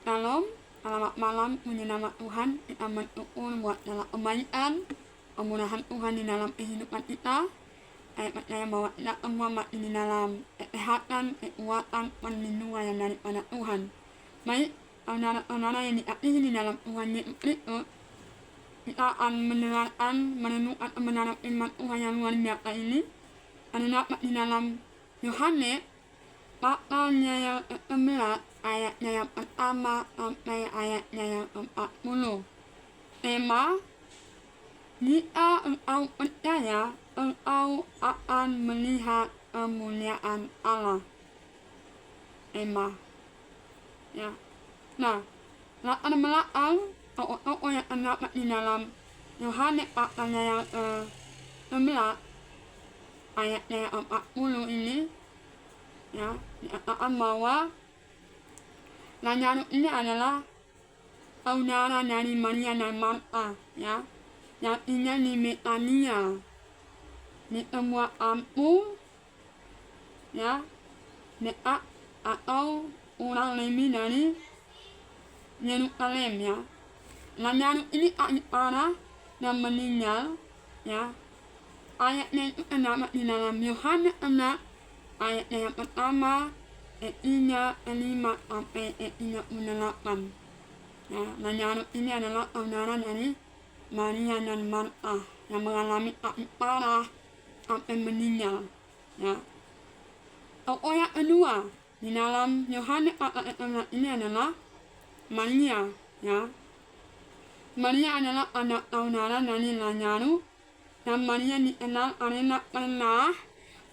Shalom, selamat malam, puji nama Tuhan, kita bersyukur buat dalam kebaikan, kemudahan Tuhan di dalam kehidupan kita. Saya percaya bahwa kita semua masih di dalam kesehatan, kekuatan, perlindungan yang daripada Tuhan. Baik, saudara-saudara yang dikasihi di dalam Tuhan Yesus Kristus, kita akan mendengarkan, merenungkan kebenaran firman Tuhan yang luar biasa ini. Ada dapat di dalam Yohanes pasalnya yang ke-11 ayatnya yang pertama sampai ayatnya yang ke-40. Tema, jika engkau percaya, engkau akan melihat kemuliaan Allah. Tema, ya. Nah, latar belakang tokoh-tokoh yang terdapat di dalam Yohanes pasalnya yang ke-11 ayatnya yang ke-40 ini, ya, dikatakan bahwa Lazarus ini adalah saudara dari Maria dan Marta, ya, yang tinggal di Betania, di sebuah kampung, ya, dekat atau kurang lebih dari Yerusalem, ya. Lazarus ini sakit parah dan meninggal, ya. Ayatnya itu terdapat di dalam Yohanes 6 ayatnya yang pertama, ayat 3, 5 sampai ayat 38. Ya, Lazarus ini adalah saudara dari Maria dan Marta yang mengalami sakit parah sampai meninggal. Ya. Tokoh yang kedua di dalam Yohanes pasal 11 ini adalah Maria. Ya. Maria adalah anak saudara dari Lazarus, dan Maria dikenal karena pernah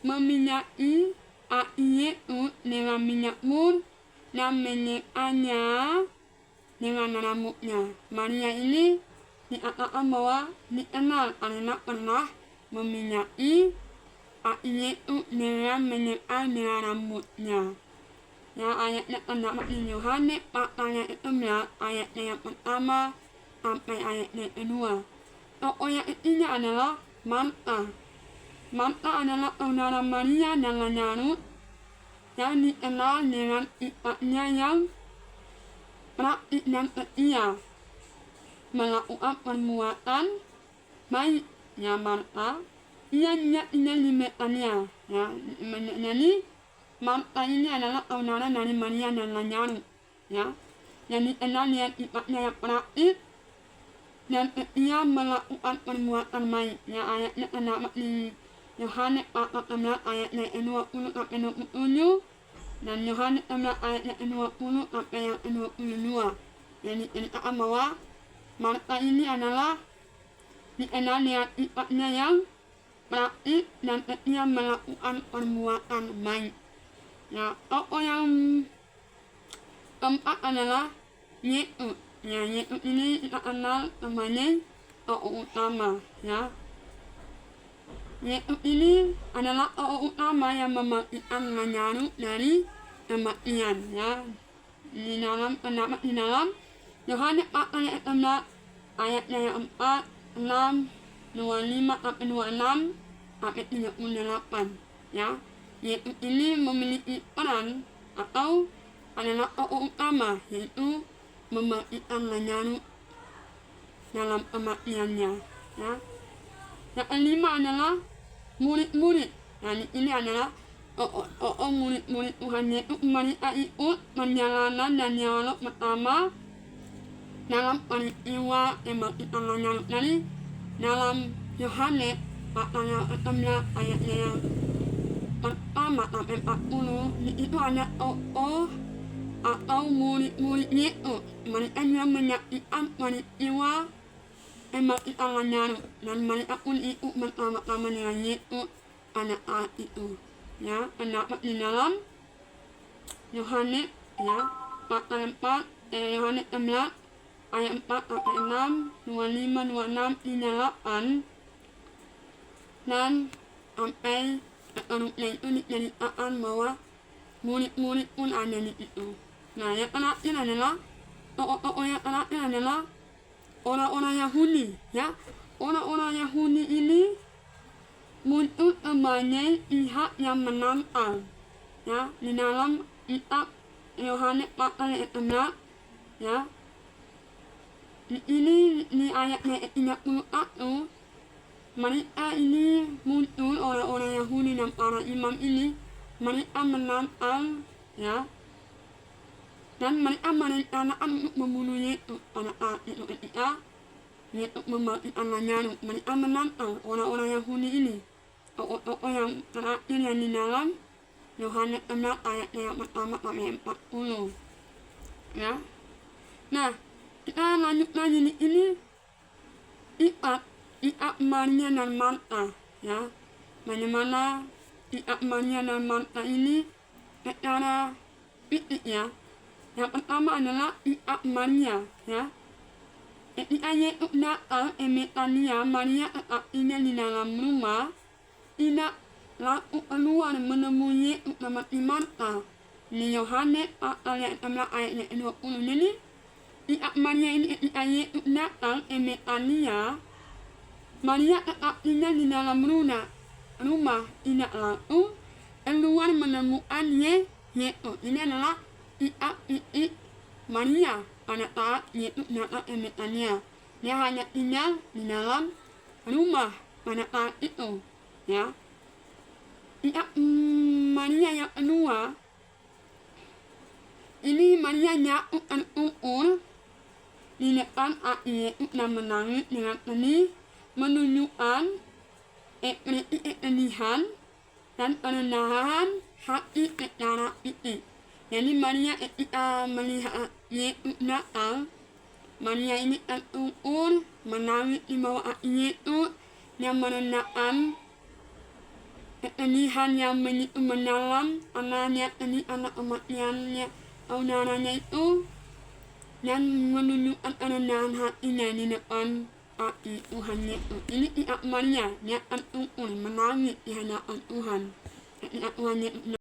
meminyaki Yesus dengan minyak mur dan menyekanya dengan rambutnya. Maria ini dikatakan bahwa dikenal karena pernah meminyaki Yesus dengan menyeka dengan rambutnya. Ya, ayatnya terdapat di Yohanes pasal 11 ayatnya yang pertama sampai ayatnya kedua. Tokoh yang ketiga adalah Marta. Marta adalah saudara Maria dan Lazarus yang dikenal dengan sifatnya yang praktis dan setia melakukan perbuatan baik. Ya, Marta, ia tinggal di Betania, ya. Jadi Marta ini adalah saudara dari Maria dan Lazarus, ya, yang dikenal dengan sifatnya yang praktis dan setia melakukan perbuatan baik. Ya, ayatnya terdapat di Yohanes pasal 11 ayatnya 20 sampai 27 dan Yohanes 11 ayatnya 20 sampai yang 22. Jadi dikatakan bahwa Marta ini adalah dikenal dengan sifatnya yang praktis dan setia melakukan perbuatan baik. Ya, tokoh yang keempat adalah Yesus. Ya, Yesus ini kita kenal sebagai tokoh utama, ya. Yesus ini adalah tokoh utama yang membangkitkan Lazarus dari kematian, ya. Di dalam terdapat di dalam Yohanes pasal 11 ayatnya yang 4, 6, 25 sampai 26 sampai 38, ya. Yesus ini memiliki peran atau adalah tokoh utama, yaitu membangkitkan Lazarus dalam kematiannya, ya. Yang kelima adalah murid-murid. Yani ini adalah murid-murid Tuhan Yesus mereka ikut perjalanan dan dialog pertama dalam peristiwa kebangkitan Lazarus. Jadi dalam Yohanes pasal 11 ayatnya yang pertama sampai 40, itu ada tokoh atau murid-murid Yesus. Mereka juga menyaksikan peristiwa kebangkitan Lazarus dan mereka pun ikut bersama-sama dengan Yesus pada saat itu. Ya, terdapat di dalam Yohanes, ya, pasal 4, Yohanes 11 ayat 4 sampai 6, 25, 26, 38 dan sampai seterusnya itu diceritakan bahwa murid-murid pun ada di situ. Nah, yang terakhir adalah tokoh-tokoh yang terakhir adalah orang-orang Yahudi, ya. Orang-orang Yahudi ini muncul sebagai pihak yang menantang, ya. Di dalam kitab Yohanes pasal 11 ya. Ini ayatnya 31. Mereka ini muncul orang-orang Yahudi dan para imam ini, mereka menantang, ya, dan mereka merencanakan untuk membunuh Yesus pada saat itu ketika Yesus membangkitkan Lazarus. Mereka menantang orang-orang Yahudi ini, tokoh-tokoh yang terakhir yang di dalam Yohanes 11 ayatnya yang pertama sampai 40, ya. Nah, kita lanjut lagi di ini Ikat Maria dan Marta, ya. Bagaimana Ikat Maria dan Marta ini secara fisik, ya. Yang pertama adalah Ikat Maria, ya. Ketika Yesus datang ke Betania, Maria tetap tinggal di dalam rumah, tidak lalu keluar menemui Yesus seperti Marta. Di Yohanes pasal yang 11 ayat 20. Jadi Ikat Maria ini ketika Yesus datang ke Betania, Maria tetap tinggal di dalam rumah, tidak langsung keluar menemukan Yesus. Ini adalah Ikat Maria pada saat Yesus datang ke Betania. Dia hanya tinggal di dalam rumah pada saat itu, ya. Ikat Maria yang kedua, ini Maria jatuh terkungkul di depan kaki Yesus dan menangis dengan sedih, menunjukkan ekspresi kesedihan dan kerendahan hati secara fisik. Jadi Maria ketika melihat Yesus datang, Maria ini terkungkul, menangis di bawah kaki Yesus, yang merendahkan kesedihan yang begitu mendalam karena dia sedih karena kematiannya saudaranya itu, dan menunjukkan kerendahan hatinya di depan kaki Tuhan Yesus. Ini Ikat Maria, dia terkungkul menangis di hadapan Tuhan ketika Tuhan Yesus